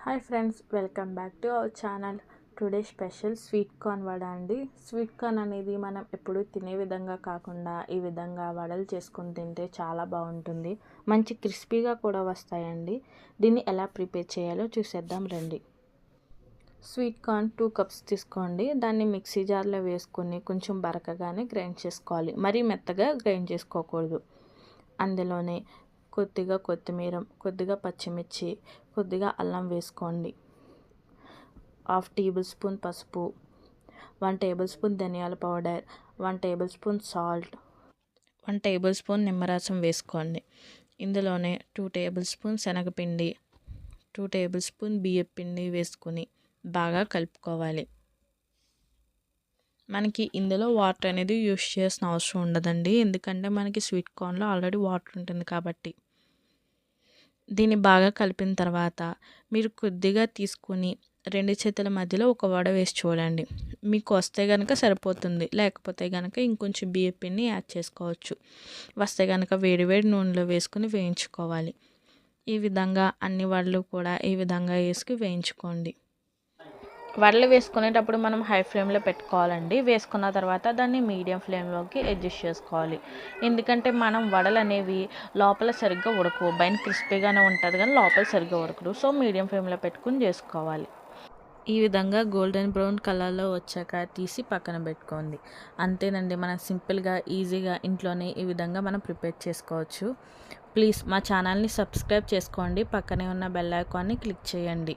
Hi friends, welcome back to our channel. Today special sweet corn vada అండి. Sweet corn అనేది మనం ఎప్పుడూ తినే విధంగా కాకుండా ఈ విధంగా వడలు చేసుకొని తింటే చాలా బాగుంటుంది. మంచి క్రిస్పీగా కూడా వస్తాయండి. దీన్ని ఎలా ప్రిపేర్ చేయాలో చూసేద్దాం రండి. స్వీట్ కార్న్ 2 కప్స్ తీసుకోండి. దాన్ని మిక్సీ జార్లో వేసుకొని కొంచెం బరకగానే గ్రైండ్ చేసుకోవాలి. మరీ మెత్తగా గ్రైండ్ చేసుకోకూడదు. అందులోనే కొద్దిగా కొత్తిమీర, కొద్దిగా పచ్చిమిర్చి, కొద్దిగా అల్లం వేసుకోండి. 1/2 టేబుల్ స్పూన్ పసుపు, 1 టేబుల్ స్పూన్ ధనియాల powder, 1 table spoon salt, 1 table spoon నిమ్మరసం వేసుకోండి. ఇందులోనే 2 టేబుల్ స్పూన్ శనగపిండి, 2 టేబుల్ స్పూన్ బియ్యం పిండి వేసుకొని బాగా కలుపుకోవాలి. మనకి ఇందులో వాటర్ అనేది యూస్ చేయాల్సిన అవసరం ఉండదండి, ఎందుకంటే మనకి స్వీట్ కార్న్లో ఆల్రెడీ వాటర్ ఉంటుంది కాబట్టి. దీన్ని బాగా కలిపిన తర్వాత మీరు కొద్దిగా తీసుకొని 2 చేతుల మధ్యలో ఒక వడ వేసి చూడండి. మీకు వస్తే కనుక సరిపోతుంది, లేకపోతే కనుక ఇంకొంచెం బియ్యం పిండిని యాడ్ చేసుకోవచ్చు. వస్తే కనుక వేడివేడి నూనెలో వేసుకొని వేయించుకోవాలి. ఈ విధంగా అన్ని వడలు కూడా ఈ విధంగా వేసుకు వేయించుకోండి. వడలు వేసుకునేటప్పుడు మనం హై ఫ్లేమ్లో పెట్టుకోవాలండి. వేసుకున్న తర్వాత దాన్ని మీడియం ఫ్లేమ్లోకి అడ్జస్ట్ చేసుకోవాలి. ఎందుకంటే మనం వడలు అనేవి లోపల సరిగ్గా ఉడకవు. బయట క్రిస్పీగానే ఉంటుంది కానీ లోపల సరిగ్గా ఉడకదు. సో మీడియం ఫ్లేమ్లో పెట్టుకుని చేసుకోవాలి. ఈ విధంగా గోల్డెన్ బ్రౌన్ కలర్లో వచ్చాక తీసి పక్కన పెట్టుకోండి. అంతేనండి, మనం సింపుల్గా ఈజీగా ఇంట్లోనే ఈ విధంగా మనం ప్రిపేర్ చేసుకోవచ్చు. ప్లీజ్ మా ఛానల్ని సబ్స్క్రైబ్ చేసుకోండి. పక్కనే ఉన్న బెల్ ఐకాన్ని క్లిక్ చేయండి.